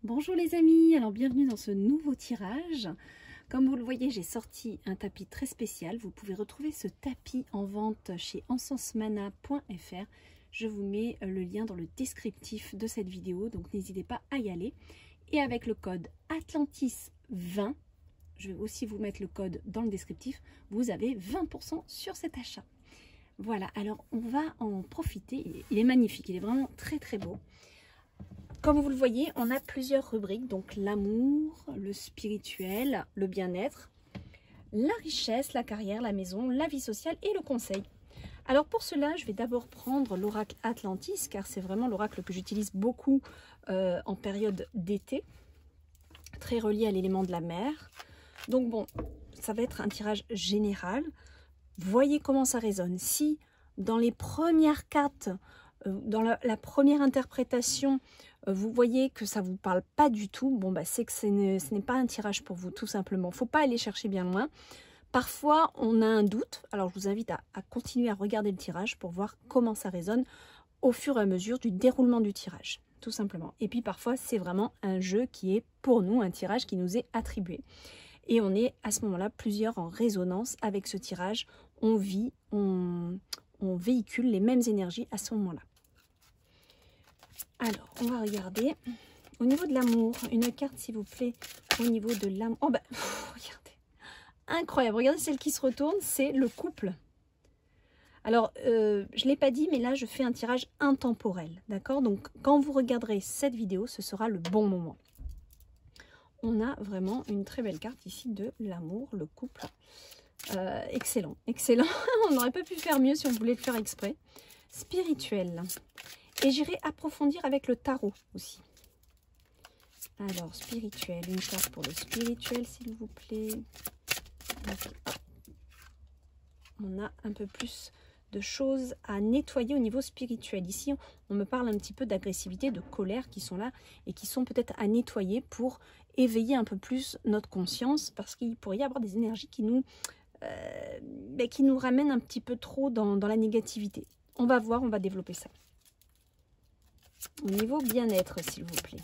Bonjour les amis, alors bienvenue dans ce nouveau tirage. Comme vous le voyez, j'ai sorti un tapis très spécial. Vous pouvez retrouver ce tapis en vente chez encensmana.fr. Je vous mets le lien dans le descriptif de cette vidéo, donc n'hésitez pas à y aller. Et avec le code Atlantis20, je vais aussi vous mettre le code dans le descriptif, vous avez 20% sur cet achat. Voilà, alors on va en profiter. Il est magnifique, il est vraiment très très beau. Comme vous le voyez, on a plusieurs rubriques, donc l'amour, le spirituel, le bien-être, la richesse, la carrière, la maison, la vie sociale et le conseil. Alors pour cela, je vais d'abord prendre l'oracle Atlantis, car c'est vraiment l'oracle que j'utilise beaucoup en période d'été, très relié à l'élément de la mer. Donc bon, ça va être un tirage général. Voyez comment ça résonne. Si dans les premières cartes, dans la première interprétation, vous voyez que ça ne vous parle pas du tout, bon bah c'est que ce n'est pas un tirage pour vous, tout simplement. Il ne faut pas aller chercher bien loin. Parfois, on a un doute. Alors, je vous invite à continuer à regarder le tirage pour voir comment ça résonne au fur et à mesure du déroulement du tirage, tout simplement. Et puis, parfois, c'est vraiment un jeu qui est pour nous, un tirage qui nous est attribué. Et on est à ce moment-là plusieurs en résonance avec ce tirage. On vit, on véhicule les mêmes énergies à ce moment-là. Alors, on va regarder. Au niveau de l'amour, une carte, s'il vous plaît, au niveau de l'amour. Oh, bah, regardez. Incroyable. Regardez celle qui se retourne, c'est le couple. Alors, je ne l'ai pas dit, mais là, je fais un tirage intemporel. D'accord? Donc, quand vous regarderez cette vidéo, ce sera le bon moment. On a vraiment une très belle carte ici de l'amour, le couple. Excellent, excellent. On n'aurait pas pu faire mieux si on voulait le faire exprès. Spirituel. Et j'irai approfondir avec le tarot aussi. Alors, spirituel. Une carte pour le spirituel, s'il vous plaît. Okay. On a un peu plus de choses à nettoyer au niveau spirituel. Ici, on me parle un petit peu d'agressivité, de colère qui sont là et qui sont peut-être à nettoyer pour éveiller un peu plus notre conscience, parce qu'il pourrait y avoir des énergies qui nous ramènent un petit peu trop dans la négativité. On va voir, on va développer ça. Au niveau bien-être, s'il vous plaît.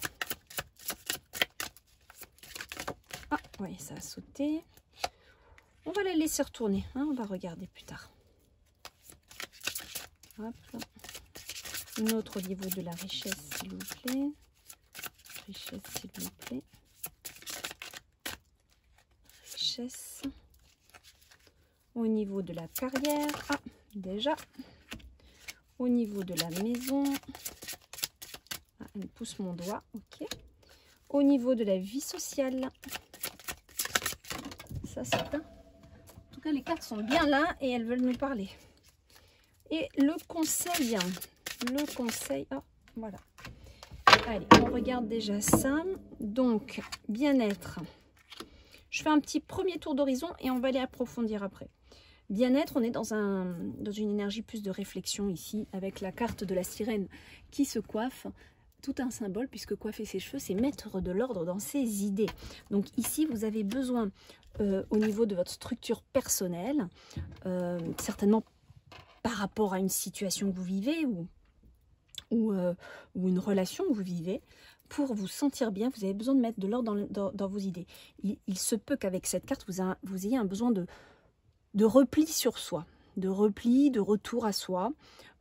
Ah, oui, ça a sauté. On va la laisser retourner, hein, on va regarder plus tard. Hop. Une autre au niveau de la richesse, s'il vous plaît. Richesse, s'il vous plaît. Richesse. Au niveau de la carrière. Ah, déjà. Au niveau de la maison. Ah, elle pousse mon doigt, ok. Au niveau de la vie sociale. Ça, c'est un. En tout cas, les cartes sont bien là et elles veulent nous parler. Et le conseil, oh, voilà. Allez, on regarde déjà ça. Donc, bien-être. Je fais un petit premier tour d'horizon et on va aller approfondir après. Bien-être, on est dans une énergie plus de réflexion ici, avec la carte de la sirène qui se coiffe. Tout un symbole, puisque coiffer ses cheveux, c'est mettre de l'ordre dans ses idées. Donc ici, vous avez besoin, au niveau de votre structure personnelle, certainement par rapport à une situation que vous vivez ou une relation que vous vivez, pour vous sentir bien, vous avez besoin de mettre de l'ordre dans vos idées. Il se peut qu'avec cette carte, vous ayez un besoin de repli sur soi, de repli, de retour à soi,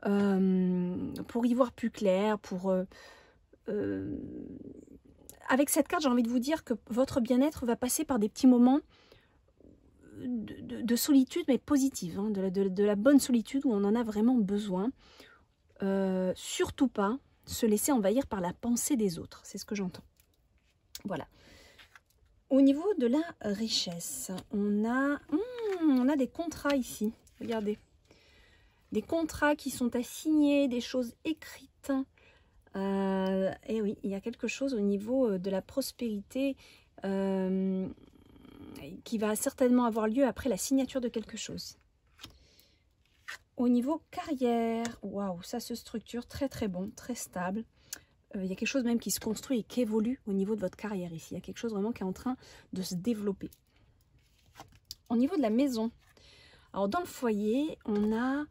pour y voir plus clair, avec cette carte, j'ai envie de vous dire que votre bien-être va passer par des petits moments de solitude, mais positive, hein, de la bonne solitude où on en a vraiment besoin. Surtout pas se laisser envahir par la pensée des autres, c'est ce que j'entends. Voilà. Au niveau de la richesse, on a des contrats ici, regardez. Des contrats qui sont à signer, des choses écrites. Et oui, il y a quelque chose au niveau de la prospérité qui va certainement avoir lieu après la signature de quelque chose. Au niveau carrière, waouh, ça se structure très très bon, très stable. Il y a quelque chose même qui se construit et qui évolue au niveau de votre carrière ici. Il y a quelque chose vraiment qui est en train de se développer. Au niveau de la maison, alors dans le foyer, on a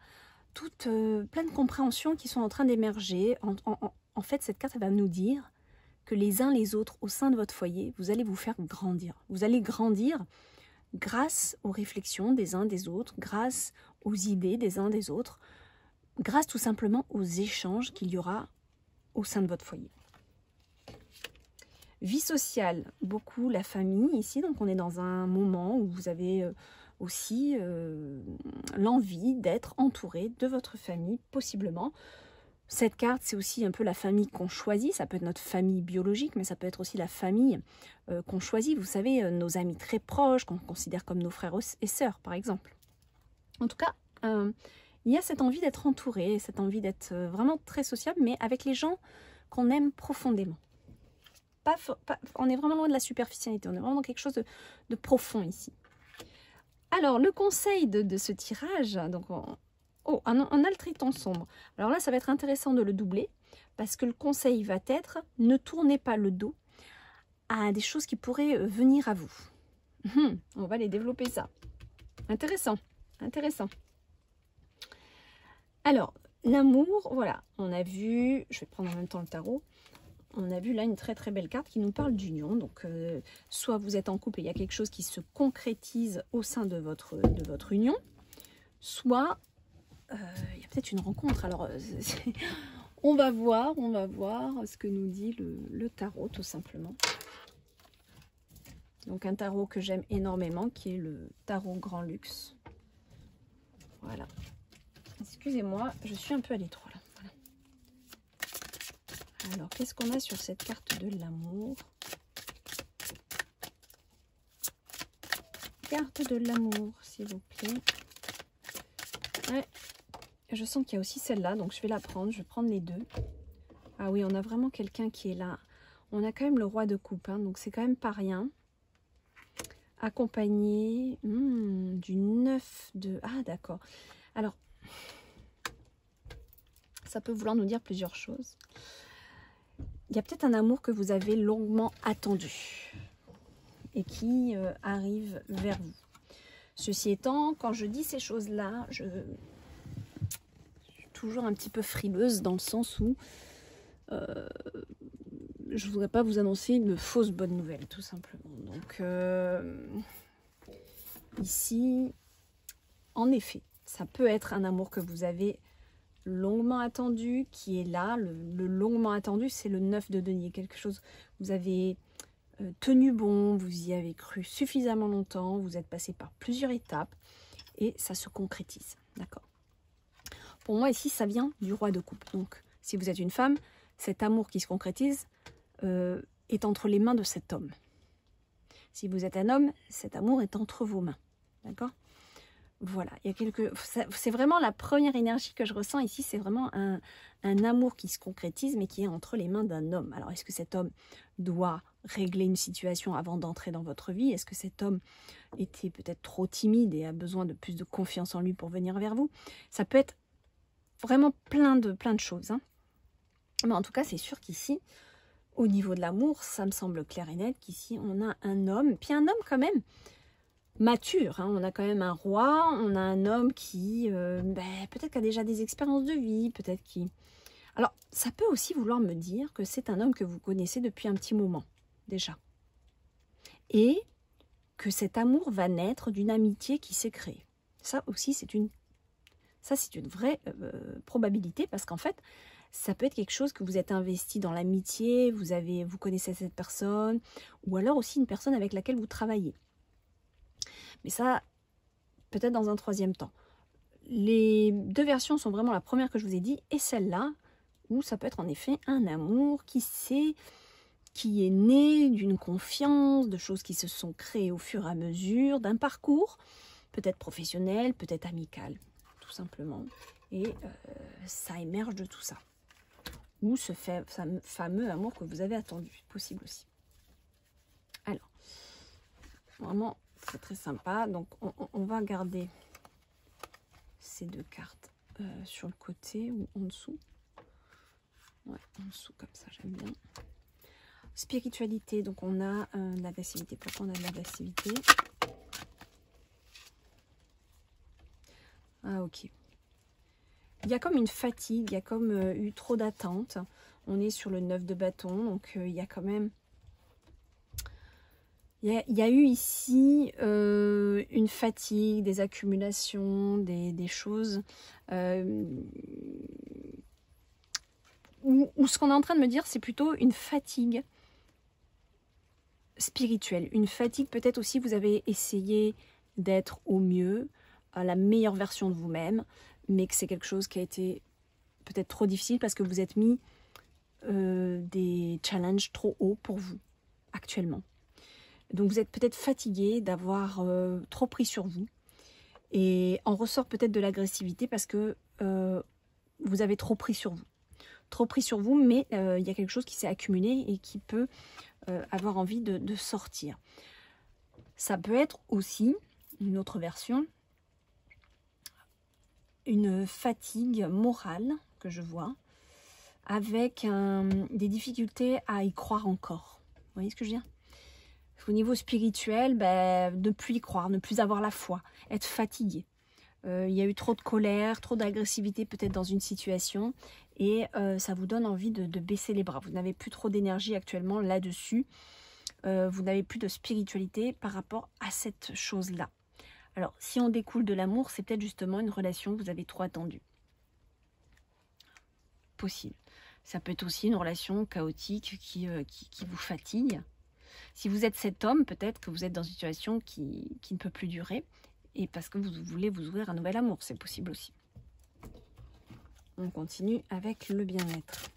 plein de compréhensions qui sont en train d'émerger. En fait, cette carte elle va nous dire que les uns les autres au sein de votre foyer, vous allez vous faire grandir. Vous allez grandir grâce aux réflexions des uns des autres, grâce aux idées des uns des autres, grâce tout simplement aux échanges qu'il y aura au sein de votre foyer. Vie sociale, beaucoup la famille ici, donc on est dans un moment où vous avez aussi l'envie d'être entouré de votre famille, possiblement. Cette carte, c'est aussi un peu la famille qu'on choisit, ça peut être notre famille biologique, mais ça peut être aussi la famille qu'on choisit. Vous savez, nos amis très proches, qu'on considère comme nos frères et sœurs, par exemple. En tout cas, il y a cette envie d'être entouré, cette envie d'être vraiment très sociable, mais avec les gens qu'on aime profondément. On est vraiment loin de la superficialité, on est vraiment dans quelque chose de profond ici. Alors, le conseil de ce tirage, donc on a le triton sombre. Alors là, ça va être intéressant de le doubler, parce que le conseil va être, ne tournez pas le dos à des choses qui pourraient venir à vous. On va les développer ça. Intéressant, intéressant. Alors, l'amour, voilà, on a vu, je vais prendre en même temps le tarot, on a vu là une très très belle carte qui nous parle d'union. Donc, soit vous êtes en couple et il y a quelque chose qui se concrétise au sein de votre union, soit il y a peut-être une rencontre. Alors, on va voir ce que nous dit le tarot, tout simplement. Donc, un tarot que j'aime énormément, qui est le tarot Grand Luxe. Voilà. Excusez-moi, je suis un peu à l'étroit là. Voilà. Alors, qu'est-ce qu'on a sur cette carte de l'amour? Carte de l'amour, s'il vous plaît. Ouais. Je sens qu'il y a aussi celle-là, donc je vais la prendre. Je vais prendre les deux. Ah oui, on a vraiment quelqu'un qui est là. On a quand même le roi de coupe, hein, donc c'est quand même pas rien. Accompagné du 9 de... Ah, d'accord. Alors, ça peut vouloir nous dire plusieurs choses. Il y a peut-être un amour que vous avez longuement attendu et qui arrive vers vous. Ceci étant, quand je dis ces choses-là, je suis toujours un petit peu frileuse dans le sens où je ne voudrais pas vous annoncer une fausse bonne nouvelle, tout simplement. Donc, ici, en effet, ça peut être un amour que vous avez longuement attendu, qui est là. Le longuement attendu, c'est le 9 de denier. Quelque chose, vous avez tenu bon, vous y avez cru suffisamment longtemps, vous êtes passé par plusieurs étapes et ça se concrétise. D'accord? Pour moi, ici, ça vient du roi de coupe. Donc, si vous êtes une femme, cet amour qui se concrétise est entre les mains de cet homme. Si vous êtes un homme, cet amour est entre vos mains. D'accord? Voilà, il y a c'est vraiment la première énergie que je ressens ici, c'est vraiment un amour qui se concrétise, mais qui est entre les mains d'un homme. Alors, est-ce que cet homme doit régler une situation avant d'entrer dans votre vie? Est-ce que cet homme était peut-être trop timide et a besoin de plus de confiance en lui pour venir vers vous? Ça peut être vraiment plein de choses, hein. Mais en tout cas, c'est sûr qu'ici, au niveau de l'amour, ça me semble clair et net qu'ici, on a un homme, puis un homme quand même mature, hein. On a quand même un roi, on a un homme qui peut-être qui a déjà des expériences de vie, peut-être qui... Alors, ça peut aussi vouloir me dire que c'est un homme que vous connaissez depuis un petit moment, déjà. Et que cet amour va naître d'une amitié qui s'est créée. Ça aussi, c'est une vraie probabilité, parce qu'en fait, ça peut être quelque chose que vous êtes investi dans l'amitié, vous connaissez cette personne, ou alors aussi une personne avec laquelle vous travaillez. Mais ça, peut-être dans un troisième temps. Les deux versions sont vraiment la première que je vous ai dit, et celle-là, où ça peut être en effet un amour qui est né d'une confiance, de choses qui se sont créées au fur et à mesure, d'un parcours, peut-être professionnel, peut-être amical, tout simplement. Et ça émerge de tout ça. Ou ce fameux amour que vous avez attendu, possible aussi. Alors, vraiment... c'est très sympa. Donc, on va garder ces deux cartes sur le côté ou en dessous. Ouais, en dessous, comme ça, j'aime bien. Spiritualité, donc on a de l'agressivité. Pourquoi on a de l'agressivité? Ah, ok. il y a comme une fatigue, il y a comme eu trop d'attentes. On est sur le 9 de bâton, donc il y a quand même... Il y a eu ici une fatigue, des accumulations, des choses... Ou ce qu'on est en train de me dire, c'est plutôt une fatigue spirituelle. Une fatigue, peut-être aussi, vous avez essayé d'être au mieux, à la meilleure version de vous-même, mais que c'est quelque chose qui a été peut-être trop difficile parce que vous êtes mis des challenges trop hauts pour vous, actuellement. Donc vous êtes peut-être fatigué d'avoir trop pris sur vous. Et en ressort peut-être de l'agressivité parce que vous avez trop pris sur vous. Trop pris sur vous, mais il y a quelque chose qui s'est accumulé et qui peut avoir envie de sortir. Ça peut être aussi, une autre version, une fatigue morale que je vois, avec des difficultés à y croire encore. Vous voyez ce que je veux dire? Au niveau spirituel, ne plus y croire, ne plus avoir la foi, être fatigué. Il y a eu trop de colère, trop d'agressivité peut-être dans une situation et ça vous donne envie de baisser les bras. Vous n'avez plus trop d'énergie actuellement là-dessus. Vous n'avez plus de spiritualité par rapport à cette chose-là. Alors, si on découle de l'amour, c'est peut-être justement une relation que vous avez trop attendue. Possible. Ça peut être aussi une relation chaotique qui vous fatigue. Si vous êtes cet homme, peut-être que vous êtes dans une situation qui ne peut plus durer et parce que vous voulez vous ouvrir un nouvel amour, c'est possible aussi. On continue avec le bien-être.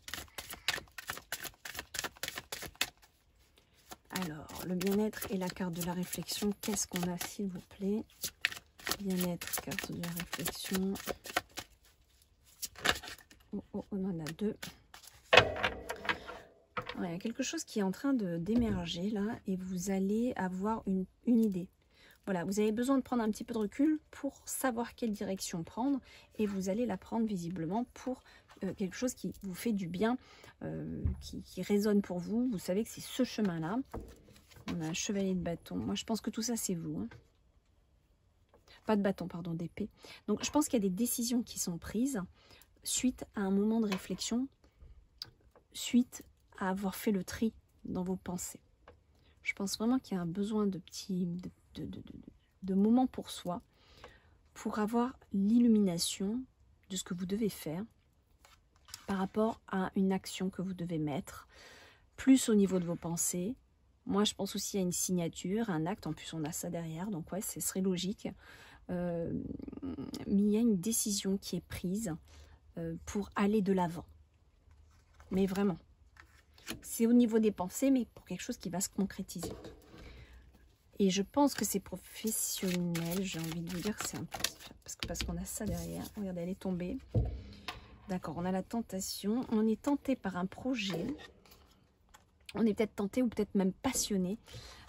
Alors, le bien-être et la carte de la réflexion, qu'est-ce qu'on a s'il vous plaît? Bien-être, carte de la réflexion. Oh, on en a deux. Il y a quelque chose qui est en train d'émerger là et vous allez avoir une idée. Voilà, vous avez besoin de prendre un petit peu de recul pour savoir quelle direction prendre et vous allez la prendre visiblement pour quelque chose qui vous fait du bien, qui résonne pour vous. Vous savez que c'est ce chemin-là. On a un chevalier de bâton. Moi, je pense que tout ça, c'est vous. Hein. Pas de bâton, pardon, d'épée. Donc, je pense qu'il y a des décisions qui sont prises suite à un moment de réflexion, suite à avoir fait le tri dans vos pensées. Je pense vraiment qu'il y a un besoin de moments pour soi, pour avoir l'illumination de ce que vous devez faire par rapport à une action que vous devez mettre, plus au niveau de vos pensées. Moi, je pense aussi à une signature, un acte, en plus on a ça derrière, donc ouais, ce serait logique. Mais il y a une décision qui est prise pour aller de l'avant. Mais vraiment. C'est au niveau des pensées, mais pour quelque chose qui va se concrétiser. Et je pense que c'est professionnel, j'ai envie de vous dire, c'est un peu... Parce qu'on a ça derrière. Regardez, elle est tombée. D'accord, on a la tentation. On est tenté par un projet. On est peut-être tenté ou peut-être même passionné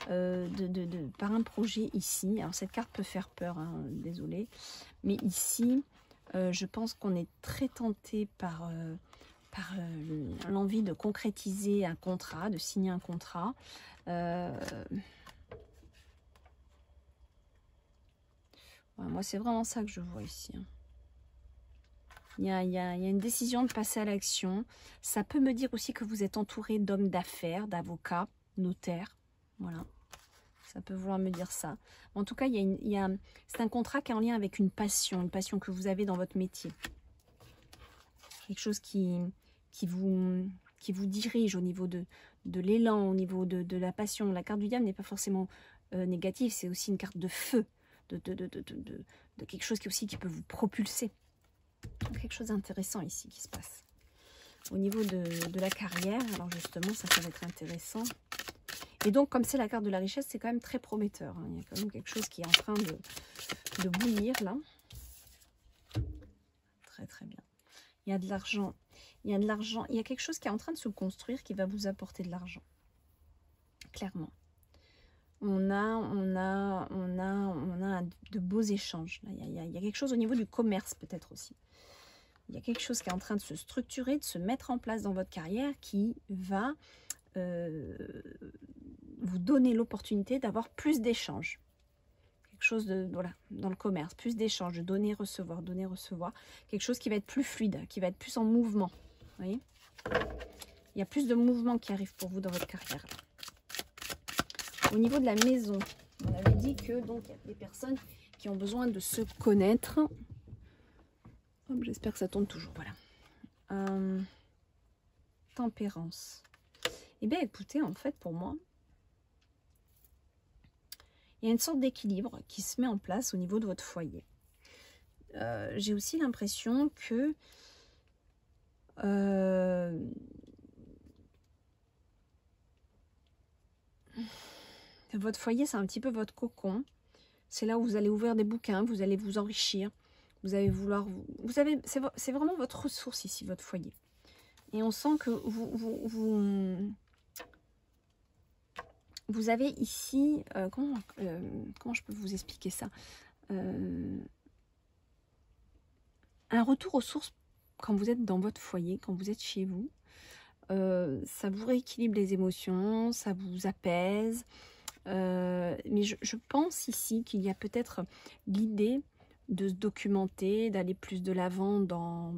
par un projet ici. Alors cette carte peut faire peur, hein, désolé. Mais ici, je pense qu'on est très tenté par l'envie de concrétiser un contrat, de signer un contrat. Ouais, moi, c'est vraiment ça que je vois ici. Il y a une décision de passer à l'action. Ça peut me dire aussi que vous êtes entouré d'hommes d'affaires, d'avocats, notaires. Voilà. Ça peut vouloir me dire ça. En tout cas, c'est un contrat qui est en lien avec une passion que vous avez dans votre métier. Quelque chose qui vous dirige au niveau de l'élan, au niveau de la passion. La carte du diable n'est pas forcément négative, c'est aussi une carte de feu, de quelque chose qui peut vous propulser. Quelque chose d'intéressant ici qui se passe. Au niveau de la carrière, alors justement, ça va être intéressant. Et donc, comme c'est la carte de la richesse, c'est quand même très prometteur. Hein. Il y a quand même quelque chose qui est en train de bouillir là. Très très bien. Il y a de l'argent. Il y a de l'argent. Il y a quelque chose qui est en train de se construire qui va vous apporter de l'argent. Clairement. On a de beaux échanges. Là. Il y a quelque chose au niveau du commerce peut-être aussi. Il y a quelque chose qui est en train de se structurer, de se mettre en place dans votre carrière qui va vous donner l'opportunité d'avoir plus d'échanges. Quelque chose de, voilà, dans le commerce, plus d'échanges, de donner, recevoir, quelque chose qui va être plus fluide, qui va être plus en mouvement. Vous voyez, il y a plus de mouvement qui arrive pour vous dans votre carrière. Au niveau de la maison, on avait dit que donc il y a des personnes qui ont besoin de se connaître. J'espère que ça tourne toujours. Voilà. Tempérance. Eh bien, écoutez, en fait, pour moi, il y a une sorte d'équilibre qui se met en place au niveau de votre foyer. J'ai aussi l'impression que votre foyer, c'est un petit peu votre cocon. C'est là où vous allez ouvrir des bouquins, vous allez vous enrichir. Vous allez vouloir... c'est vraiment votre ressource ici, votre foyer. Et on sent que vous avez ici... comment je peux vous expliquer ça, un retour aux sources quand vous êtes dans votre foyer, quand vous êtes chez vous. Ça vous rééquilibre les émotions, ça vous apaise. Mais je pense ici qu'il y a peut-être l'idée de se documenter, d'aller plus de l'avant dans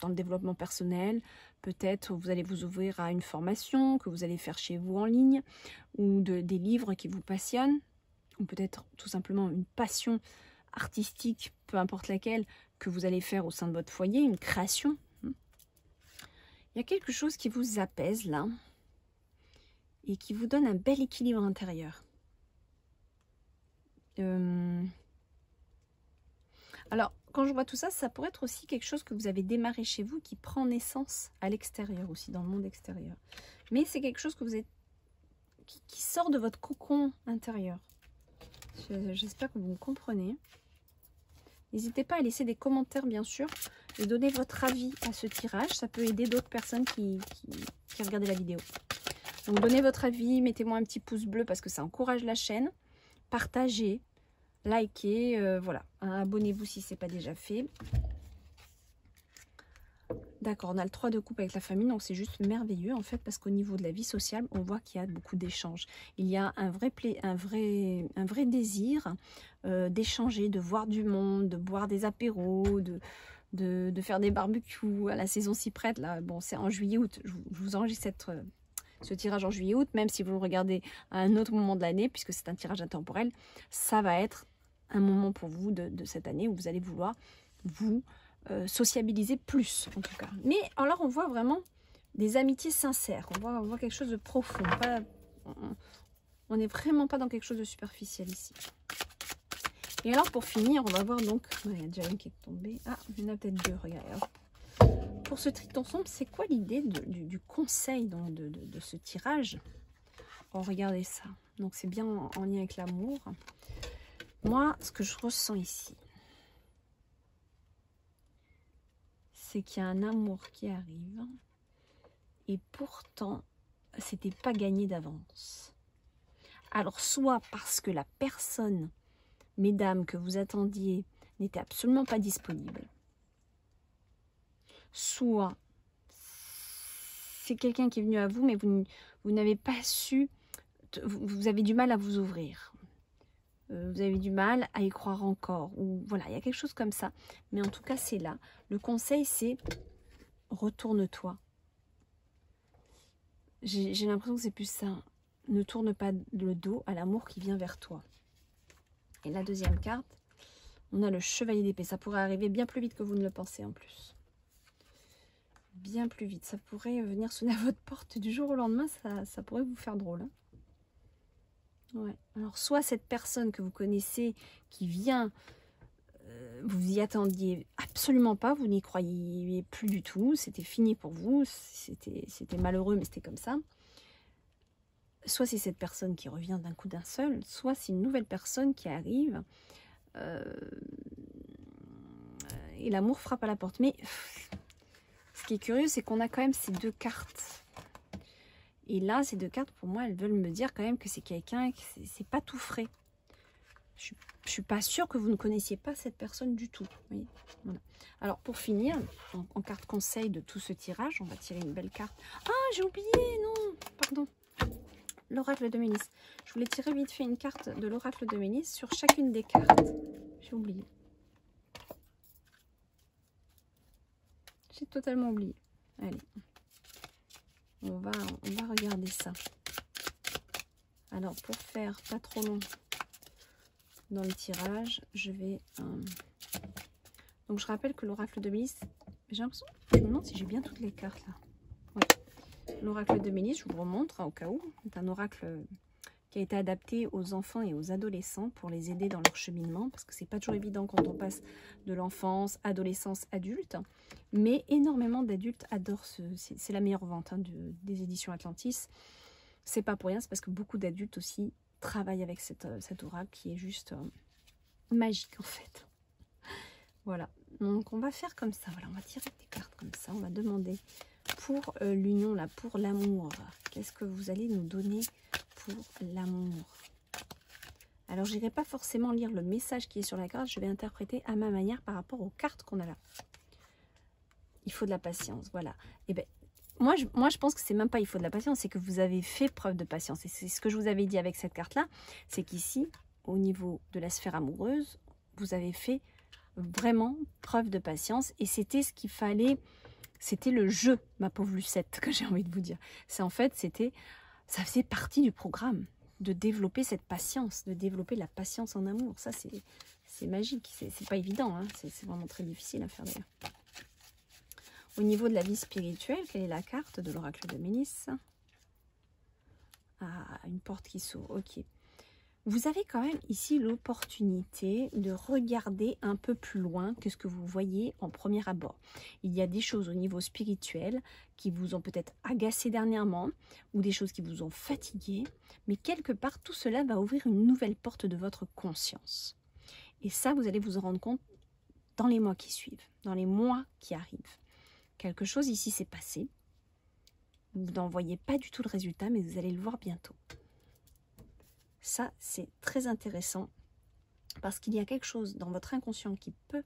le développement personnel. Peut-être vous allez vous ouvrir à une formation que vous allez faire chez vous en ligne, ou des livres qui vous passionnent, ou peut-être tout simplement une passion artistique, peu importe laquelle, que vous allez faire au sein de votre foyer, une création. Il y a quelque chose qui vous apaise là, et qui vous donne un bel équilibre intérieur. Alors, quand je vois tout ça, ça pourrait être aussi quelque chose que vous avez démarré chez vous, qui prend naissance à l'extérieur aussi, dans le monde extérieur. Mais c'est quelque chose que vous êtes qui sort de votre cocon intérieur. J'espère que vous me comprenez. N'hésitez pas à laisser des commentaires, bien sûr, et donner votre avis à ce tirage. Ça peut aider d'autres personnes qui regardent la vidéo. Donc, donnez votre avis, mettez-moi un petit pouce bleu parce que ça encourage la chaîne. Partagez, likez, voilà. Abonnez-vous si ce n'est pas déjà fait. D'accord, on a le 3 de coupe avec la famille, donc c'est juste merveilleux en fait, parce qu'au niveau de la vie sociale, on voit qu'il y a beaucoup d'échanges. Il y a un vrai désir d'échanger, de voir du monde, de boire des apéros, de faire des barbecues à la saison s'y prête. Là, bon, c'est en juillet-août. Je vous enregistre ce tirage en juillet-août, même si vous le regardez à un autre moment de l'année, puisque c'est un tirage intemporel, ça va être un moment pour vous de cette année où vous allez vouloir vous sociabiliser plus, en tout cas. Mais alors, on voit vraiment des amitiés sincères. On voit quelque chose de profond. On n'est vraiment pas dans quelque chose de superficiel ici. Et alors, pour finir, on va voir donc... Il y a déjà une qui est tombée. Ah, il y en a peut-être deux, regardez. Pour ce triton sombre, c'est quoi l'idée du conseil donc, de ce tirage? Oh, regardez ça. Donc, c'est bien en lien avec l'amour. Moi, ce que je ressens ici, c'est qu'il y a un amour qui arrive et pourtant, c'était pas gagné d'avance. Alors, soit parce que la personne, mesdames, que vous attendiez n'était absolument pas disponible, soit c'est quelqu'un qui est venu à vous, mais vous n'avez pas su, vous avez du mal à vous ouvrir. Vous avez du mal à y croire encore. Ou voilà, il y a quelque chose comme ça. Mais en tout cas, c'est là. Le conseil, c'est retourne-toi. J'ai l'impression que c'est plus ça. Ne tourne pas le dos à l'amour qui vient vers toi. Et la deuxième carte, on a le chevalier d'épée. Ça pourrait arriver bien plus vite que vous ne le pensez en plus. Bien plus vite. Ça pourrait venir sonner à votre porte du jour au lendemain. Ça pourrait vous faire drôle. Hein. Ouais. Alors, soit cette personne que vous connaissez qui vient, vous y attendiez absolument pas, vous n'y croyiez plus du tout, c'était fini pour vous, c'était malheureux, mais c'était comme ça. Soit c'est cette personne qui revient d'un coup d'un seul, soit c'est une nouvelle personne qui arrive et l'amour frappe à la porte. Mais ce qui est curieux, c'est qu'on a quand même ces deux cartes. Et là, ces deux cartes, pour moi, elles veulent me dire quand même que c'est quelqu'un, que c'est pas tout frais. Je suis pas sûre que vous ne connaissiez pas cette personne du tout. Vous voyez, voilà. Alors, pour finir, en carte conseil de tout ce tirage, on va tirer une belle carte. Ah, j'ai oublié, non, pardon. l'oracle de Ménis. Je voulais tirer vite fait une carte de l'oracle de Ménis sur chacune des cartes. J'ai oublié. J'ai totalement oublié. Allez. On va regarder ça. Alors, pour faire pas trop long dans le tirage, je vais... Donc, je rappelle que l'oracle de Ménis... J'ai l'impression... Je me demande si j'ai bien toutes les cartes, là. Ouais. L'oracle de Ménis, je vous le remontre, hein, au cas où. C'est un oracle qui a été adapté aux enfants et aux adolescents pour les aider dans leur cheminement. Parce que c'est pas toujours évident quand on passe de l'enfance, adolescence, adulte. Mais énormément d'adultes adorent c'est la meilleure vente, hein, des éditions Atlantis. C'est pas pour rien, c'est parce que beaucoup d'adultes aussi travaillent avec cet oracle qui est juste magique en fait. Voilà, donc on va faire comme ça. Voilà, on va tirer des cartes comme ça. On va demander pour l'union, là, pour l'amour. Qu'est-ce que vous allez nous donner pour l'amour? Alors, je n'irai pas forcément lire le message qui est sur la carte. Je vais interpréter à ma manière par rapport aux cartes qu'on a là. Il faut de la patience, voilà. Et ben, moi, je pense que c'est même pas il faut de la patience, c'est que vous avez fait preuve de patience. Et c'est ce que je vous avais dit avec cette carte-là, c'est qu'ici, au niveau de la sphère amoureuse, vous avez fait vraiment preuve de patience. Et c'était ce qu'il fallait, c'était le jeu, ma pauvre Lucette, que j'ai envie de vous dire. C'est en fait, ça faisait partie du programme, de développer cette patience, de développer la patience en amour. Ça, c'est magique, c'est pas évident, hein. C'est vraiment très difficile à faire d'ailleurs. Au niveau de la vie spirituelle, quelle est la carte de l'oracle de Ménis? Ah, une porte qui s'ouvre, ok. Vous avez quand même ici l'opportunité de regarder un peu plus loin que ce que vous voyez en premier abord. Il y a des choses au niveau spirituel qui vous ont peut-être agacé dernièrement ou des choses qui vous ont fatigué, mais quelque part, tout cela va ouvrir une nouvelle porte de votre conscience. Et ça, vous allez vous en rendre compte dans les mois qui suivent, dans les mois qui arrivent. Quelque chose ici s'est passé. Vous n'en voyez pas du tout le résultat, mais vous allez le voir bientôt. Ça, c'est très intéressant parce qu'il y a quelque chose dans votre inconscient qui peut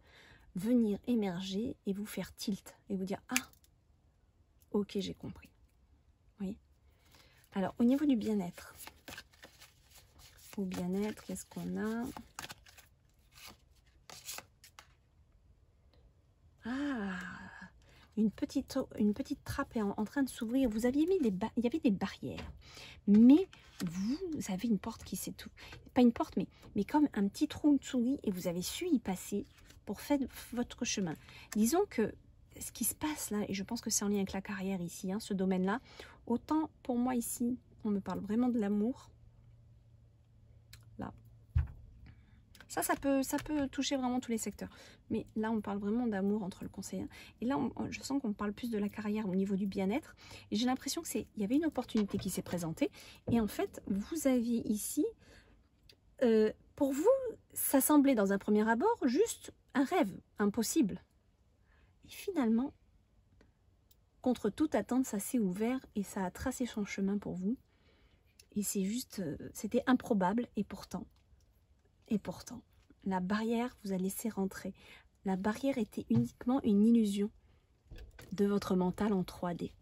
venir émerger et vous faire tilt et vous dire « Ah, ok, j'ai compris. » Oui. Alors, au niveau du bien-être, qu'est-ce qu'on a? Ah, une petite trappe est en train de s'ouvrir. Vous aviez mis il y avait des barrières, mais vous avez une porte qui s'est pas une porte, mais comme un petit trou de souris, et vous avez su y passer pour faire votre chemin. Disons que ce qui se passe là, et je pense que c'est en lien avec la carrière ici, hein, ce domaine-là, autant pour moi ici, on me parle vraiment de l'amour. Là. Ça peut toucher vraiment tous les secteurs. Mais là, on parle vraiment d'amour entre le conseiller. Et là, je sens qu'on parle plus de la carrière au niveau du bien-être. Et j'ai l'impression qu'il y avait une opportunité qui s'est présentée. Et en fait, vous aviez ici, pour vous, ça semblait dans un premier abord juste un rêve impossible. Et finalement, contre toute attente, ça s'est ouvert et ça a tracé son chemin pour vous. Et c'est juste, c'était improbable et pourtant, la barrière vous a laissé rentrer. La barrière était uniquement une illusion de votre mental en 3D.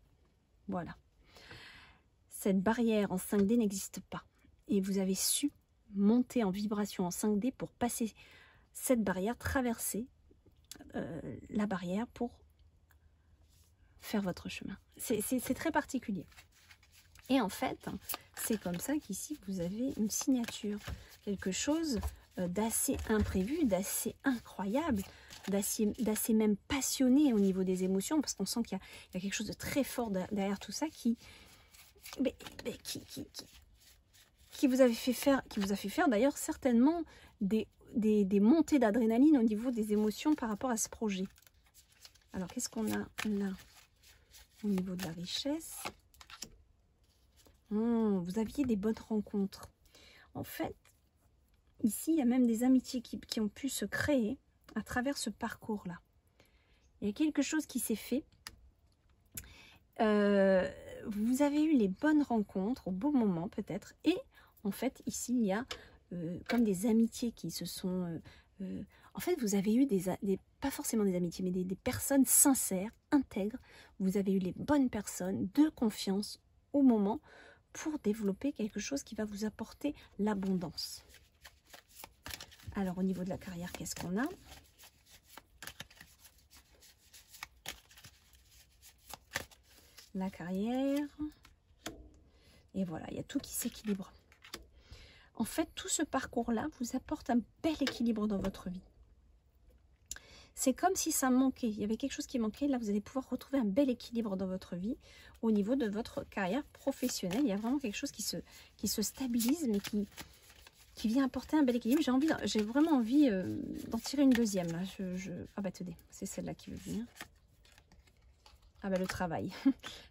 Voilà. Cette barrière en 5D n'existe pas. Et vous avez su monter en vibration en 5D pour passer cette barrière, traverser la barrière pour faire votre chemin. C'est très particulier. Et en fait, c'est comme ça qu'ici, vous avez une signature. Quelque chose d'assez imprévu, d'assez incroyable, d'assez même passionné au niveau des émotions, parce qu'on sent qu'il y a quelque chose de très fort derrière tout ça qui vous a fait faire d'ailleurs certainement des montées d'adrénaline au niveau des émotions par rapport à ce projet. Alors, qu'est-ce qu'on a là au niveau de la richesse? Vous aviez des bonnes rencontres. En fait, ici, il y a même des amitiés qui ont pu se créer à travers ce parcours-là. Il y a quelque chose qui s'est fait. Vous avez eu les bonnes rencontres au bon moment peut-être. Et en fait, ici, il y a comme des amitiés qui se sont... en fait, vous avez eu pas forcément des amitiés, mais des personnes sincères, intègres. Vous avez eu les bonnes personnes de confiance au moment pour développer quelque chose qui va vous apporter l'abondance. Alors, au niveau de la carrière, qu'est-ce qu'on a? La carrière. Et voilà, il y a tout qui s'équilibre. En fait, tout ce parcours-là vous apporte un bel équilibre dans votre vie. C'est comme si ça manquait, il y avait quelque chose qui manquait. Là, vous allez pouvoir retrouver un bel équilibre dans votre vie au niveau de votre carrière professionnelle. Il y a vraiment quelque chose qui se stabilise, mais qui vient apporter un bel équilibre. J'ai vraiment envie d'en tirer une deuxième. Là. Ah bah tenez, c'est celle-là qui veut venir. Ah bah le travail.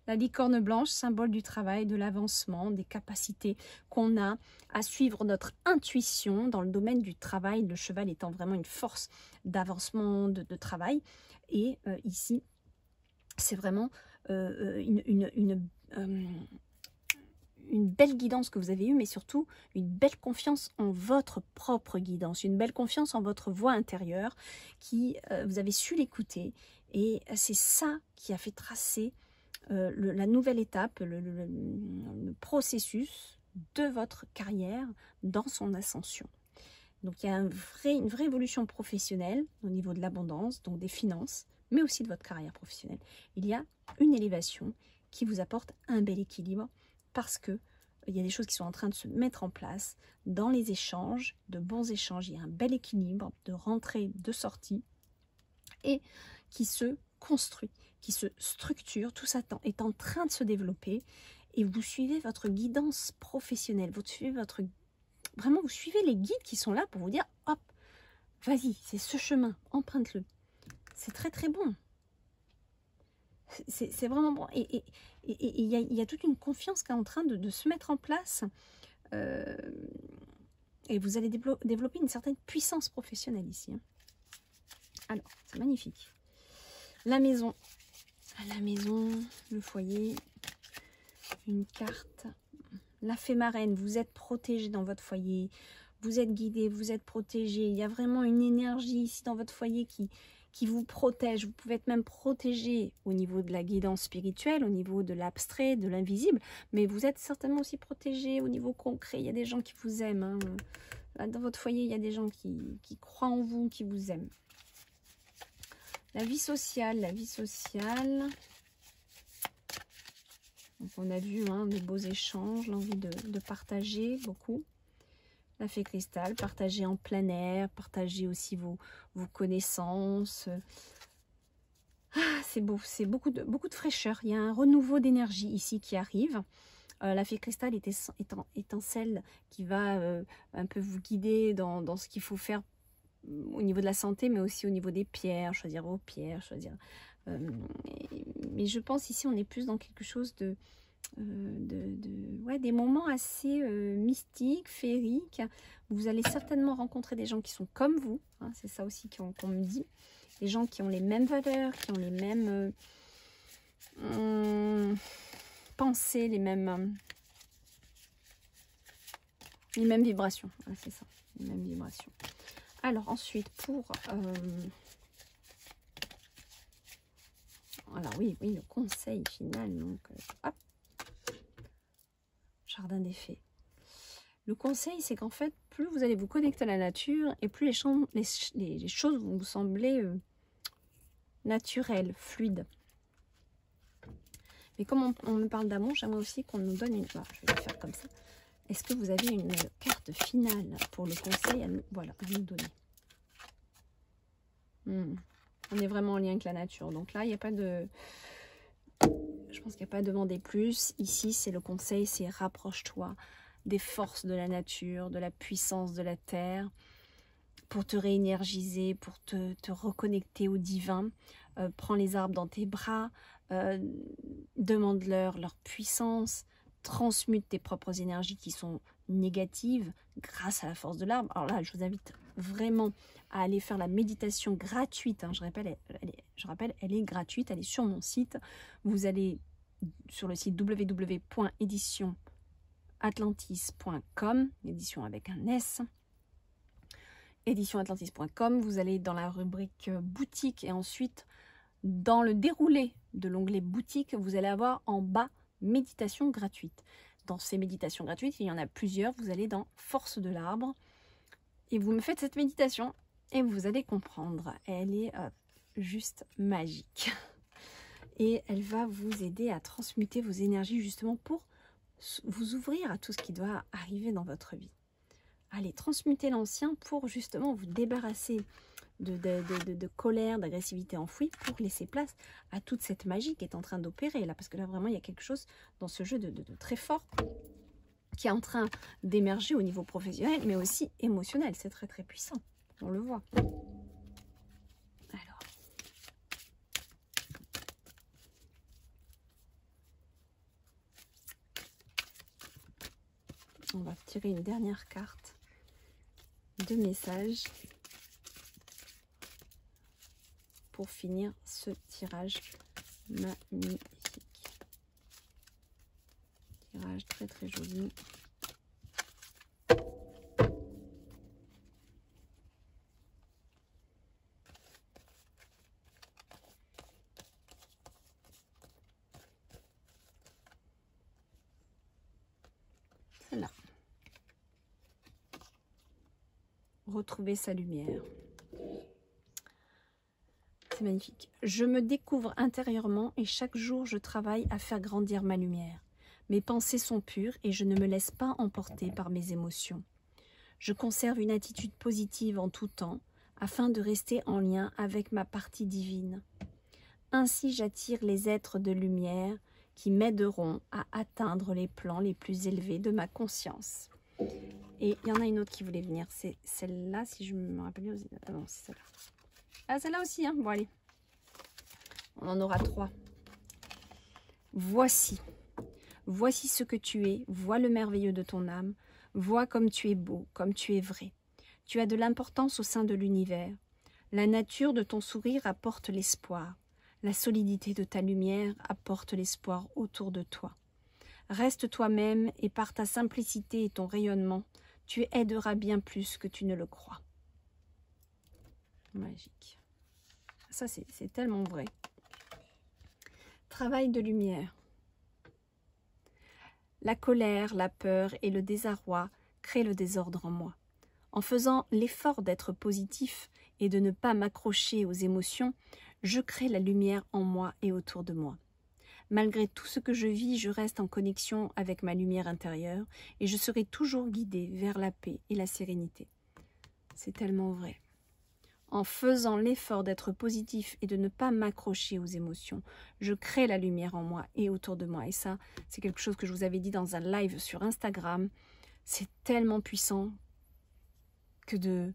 La licorne blanche, symbole du travail, de l'avancement, des capacités qu'on a à suivre notre intuition dans le domaine du travail. Le cheval étant vraiment une force d'avancement, de travail. Et ici, c'est vraiment une belle guidance que vous avez eue, mais surtout une belle confiance en votre propre guidance, une belle confiance en votre voix intérieure qui, vous avez su l'écouter. Et c'est ça qui a fait tracer la nouvelle étape, le processus de votre carrière dans son ascension. Donc il y a une vraie évolution professionnelle au niveau de l'abondance, donc des finances, mais aussi de votre carrière professionnelle. Il y a une élévation qui vous apporte un bel équilibre parce que il y a des choses qui sont en train de se mettre en place dans les échanges, de bons échanges. Il y a un bel équilibre de rentrée, de sortie et qui se construit, qui se structure. Tout ça est en train de se développer et vous suivez votre guidance professionnelle. Vous suivez vous suivez les guides qui sont là pour vous dire hop, vas-y, c'est ce chemin, emprunte-le. C'est très très bon. C'est vraiment bon. Et il y a toute une confiance qui est en train de se mettre en place. Et vous allez développer une certaine puissance professionnelle ici. Hein. Alors, c'est magnifique. La maison, le foyer, une carte. La fée marraine, vous êtes protégé dans votre foyer, vous êtes guidé, vous êtes protégé. Il y a vraiment une énergie ici dans votre foyer qui vous protège. Vous pouvez être même protégé au niveau de la guidance spirituelle, au niveau de l'abstrait, de l'invisible, mais vous êtes certainement aussi protégé au niveau concret. Il y a des gens qui vous aiment. Hein. Là, dans votre foyer, il y a des gens qui croient en vous, qui vous aiment. La vie sociale, Donc on a vu de beaux échanges, l'envie de partager beaucoup. La fée cristal, partager en plein air, partager aussi vos connaissances. Ah, c'est beau, c'est beaucoup de fraîcheur. Il y a un renouveau d'énergie ici qui arrive. La fée cristal étant celle qui va un peu vous guider dans ce qu'il faut faire au niveau de la santé, mais aussi au niveau des pierres, choisir vos pierres, choisir... mais je pense ici on est plus dans quelque chose des moments assez mystiques, féeriques. Vous allez certainement rencontrer des gens qui sont comme vous, hein, c'est ça aussi qu'on me dit, des gens qui ont les mêmes valeurs, qui ont les mêmes pensées, les mêmes vibrations, hein, c'est ça, les mêmes vibrations. Alors ensuite pour alors oui, le conseil final, donc hop, jardin des fées. Le conseil, c'est qu'en fait, plus vous allez vous connecter à la nature et plus les choses vont vous sembler naturelles, fluides. Mais comme on me parle d'amour, j'aimerais aussi qu'on nous donne une... Voilà, je vais le faire comme ça. Est-ce que vous avez une carte finale pour le conseil à nous donner? On est vraiment en lien avec la nature. Donc là, il n'y a pas de... Je pense qu'il n'y a pas à demander plus. Ici, c'est le conseil, c'est rapproche-toi des forces de la nature, de la puissance de la terre, pour te réénergiser, pour te reconnecter au divin. Prends les arbres dans tes bras, demande-leur leur puissance, transmute tes propres énergies qui sont négatives grâce à la force de l'arbre. Alors là, je vous invite vraiment à aller faire la méditation gratuite. Hein. Je rappelle, elle est gratuite, elle est sur mon site. Vous allez sur le site www.éditionatlantis.com, édition avec un S, éditionatlantis.com. Vous allez dans la rubrique boutique et ensuite dans le déroulé de l'onglet boutique, vous allez avoir en bas méditation gratuite. dans ces méditations gratuites, il y en a plusieurs. Vous allez dans Force de l'arbre et vous me faites cette méditation et vous allez comprendre. Elle est juste magique. Et elle va vous aider à transmuter vos énergies justement pour vous ouvrir à tout ce qui doit arriver dans votre vie. Allez, transmuter l'ancien pour justement vous débarrasser de colère, d'agressivité enfouie pour laisser place à toute cette magie qui est en train d'opérer là. Parce que là, vraiment, il y a quelque chose dans ce jeu de très fort qui est en train d'émerger au niveau professionnel, mais aussi émotionnel. C'est très, très puissant. On le voit. Alors. On va tirer une dernière carte de message pour finir ce tirage magnifique. Tirage très très joli. Voilà. Retrouver sa lumière. C'est magnifique. Je me découvre intérieurement et chaque jour je travaille à faire grandir ma lumière. Mes pensées sont pures et je ne me laisse pas emporter par mes émotions. Je conserve une attitude positive en tout temps afin de rester en lien avec ma partie divine. Ainsi j'attire les êtres de lumière qui m'aideront à atteindre les plans les plus élevés de ma conscience. Et il y en a une autre qui voulait venir, c'est celle-là, si je me rappelle bien. Ah non, c'est celle-là. Ah, celle-là aussi, hein. Bon, allez. On en aura 3. Voici. Voici ce que tu es. Vois le merveilleux de ton âme. Vois comme tu es beau, comme tu es vrai. Tu as de l'importance au sein de l'univers. La nature de ton sourire apporte l'espoir. La solidité de ta lumière apporte l'espoir autour de toi. Reste toi-même et par ta simplicité et ton rayonnement, tu aideras bien plus que tu ne le crois. Magique. Ça, c'est tellement vrai. Travail de lumière. La colère, la peur et le désarroi créent le désordre en moi. En faisant l'effort d'être positif et de ne pas m'accrocher aux émotions, je crée la lumière en moi et autour de moi. Malgré tout ce que je vis, je reste en connexion avec ma lumière intérieure et je serai toujours guidée vers la paix et la sérénité. C'est tellement vrai. En faisant l'effort d'être positif et de ne pas m'accrocher aux émotions, je crée la lumière en moi et autour de moi. Et ça, c'est quelque chose que je vous avais dit dans un live sur Instagram. C'est tellement puissant que de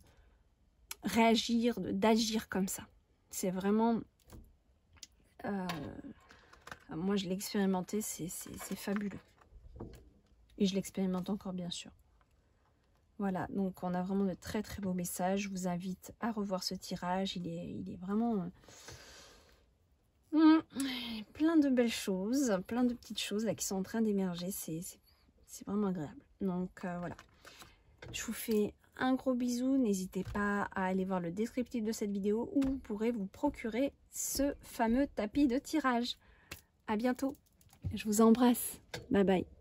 réagir, d'agir comme ça. C'est vraiment... moi, je l'ai expérimenté, c'est fabuleux. Et je l'expérimente encore, bien sûr. Voilà, donc on a vraiment de très très beaux messages. Je vous invite à revoir ce tirage. Il est vraiment plein de belles choses, plein de petites choses là qui sont en train d'émerger. C'est vraiment agréable. Donc voilà, je vous fais un gros bisou. N'hésitez pas à aller voir le descriptif de cette vidéo où vous pourrez vous procurer ce fameux tapis de tirage. À bientôt. Je vous embrasse. Bye bye.